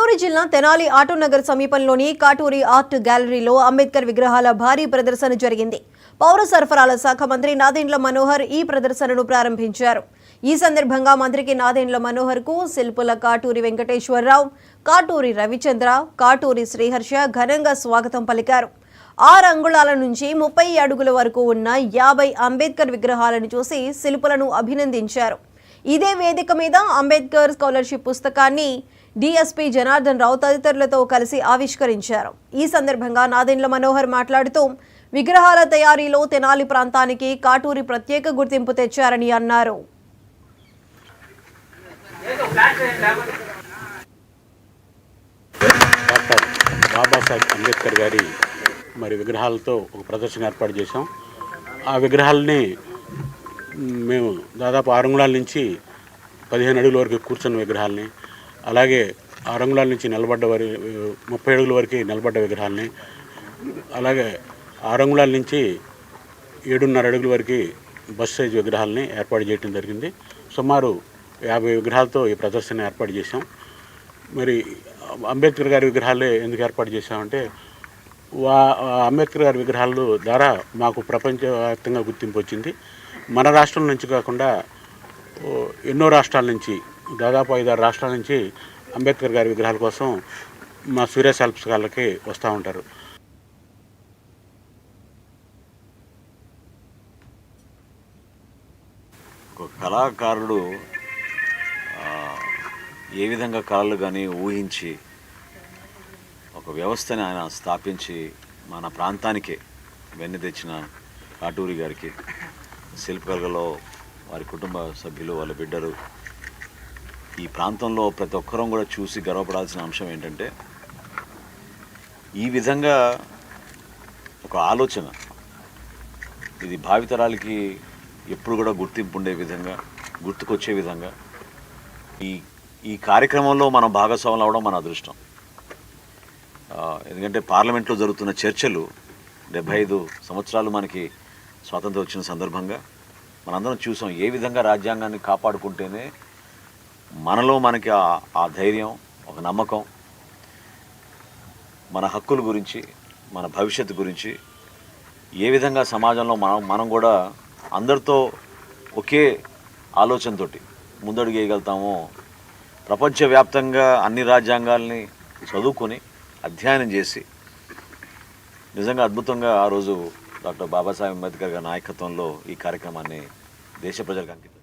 చిత్తూరు జిల్లా తెనాలి ఆటోనగర్ సమీపంలోని కాటూరి ఆర్ట్ గ్యాలరీలో అంబేద్కర్ విగ్రహాల భారీ ప్రదర్శన జరిగింది. పౌర సరఫరాల శాఖ మంత్రి నాదెండ్ల మనోహర్ ఈ ప్రదర్శనను ప్రారంభించారు. ఈ సందర్భంగా మంత్రికి నాదెండ్ల మనోహర్ కు శిల్పుల కాటూరి వెంకటేశ్వరరావు, కాటూరి రవిచంద్ర, కాటూరి శ్రీహర్ష ఘనంగా స్వాగతం పలికారు. 6 అంగుళాల నుంచి 30 అడుగుల వరకు ఉన్న 50 అంబేద్కర్ విగ్రహాలను చూసి శిల్పులను అభినందించారు. ఇదే వేదిక మీద అంబేద్కర్ స్కాలర్షిప్ పుస్తకాన్ని డీఎస్పీ జనార్దన్ రావు తదితరులతో కలిసి ఆవిష్కరించారు. ఈ సందర్భంగా నాదెండ్ల మనోహర్ మాట్లాడుతూ విగ్రహాల తయారీలో తెనాలి ప్రాంతానికి కాటూరి ప్రత్యేక గుర్తింపు తెచ్చారని అన్నారు. డాక్టర్ బాబాసాహెబ్ అంబేద్కర్ గారి విగ్రహాలతో ఒక ప్రదర్శన ఏర్పాటు చేశాం. ఆ విగ్రహాలని మేము దాదాపు 6 అంగుళాల నుంచి 15 అడుగుల వరకు కూర్చున్న విగ్రహాలని, అలాగే 6 అంగుళాల నుంచి 30 అడుగుల వరకు నిలబడ్డ విగ్రహాలని, అలాగే 6 అంగుళాల నుంచి 7.5 అడుగుల వరకు బస్ సైజ్ విగ్రహాలని ఏర్పాటు చేయడం జరిగింది. సుమారు 50 విగ్రహాలతో ఈ ప్రదర్శన ఏర్పాటు చేశాం. అంబేద్కర్ గారి విగ్రహాలే ఎందుకు ఏర్పాటు చేశామంటే, అంబేద్కర్ గారి విగ్రహాల ద్వారా మాకు ప్రపంచవ్యాప్తంగా గుర్తింపు వచ్చింది. మన రాష్ట్రం నుంచి కాకుండా ఎన్నో రాష్ట్రాల నుంచి, దాదాపు 5-6 రాష్ట్రాల నుంచి అంబేద్కర్ గారి విగ్రహాల కోసం మా సూర్య శిల్పశాలకి వస్తూ ఉంటారు. ఒక కళాకారుడు ఏ విధంగా కళలు కానీ ఊహించి ఒక వ్యవస్థని ఆయన స్థాపించి మన ప్రాంతానికే వెన్ను తెచ్చిన కాటూరి గారికి, శిల్పకళలో వారి కుటుంబ సభ్యులు, వాళ్ళ బిడ్డలు, ఈ ప్రాంతంలో ప్రతి ఒక్కరూ కూడా చూసి గర్వపడాల్సిన అంశం ఏంటంటే, ఈ విధంగా ఒక ఆలోచన ఇది భావితరాలకి ఎప్పుడు కూడా గుర్తింపు ఉండే విధంగా, గుర్తుకొచ్చే విధంగా ఈ కార్యక్రమంలో మనం భాగస్వాములు అవడం మన అదృష్టం. ఎందుకంటే పార్లమెంట్లో జరుగుతున్న చర్చలు 75 సంవత్సరాలు మనకి స్వాతంత్రం వచ్చిన సందర్భంగా మనందరం చూసాం ఏ విధంగా రాజ్యాంగాన్ని కాపాడుకుంటేనే మనలో మనకి ఆ ధైర్యం, ఒక నమ్మకం, మన హక్కుల గురించి, మన భవిష్యత్తు గురించి, ఏ విధంగా సమాజంలో మనం కూడా అందరితో ఒకే ఆలోచనతోటి ముందడుగు వేయగలుగుతామో, ప్రపంచవ్యాప్తంగా అన్ని రాజ్యాంగాల్ని చదువుకొని అధ్యయనం చేసి నిజంగా అద్భుతంగా ఆ రోజు డాక్టర్ బాబాసాహెబ్ అంబేద్కర్ గారి నాయకత్వంలో ఈ కార్యక్రమాన్ని దేశ ప్రజలకు అంకితం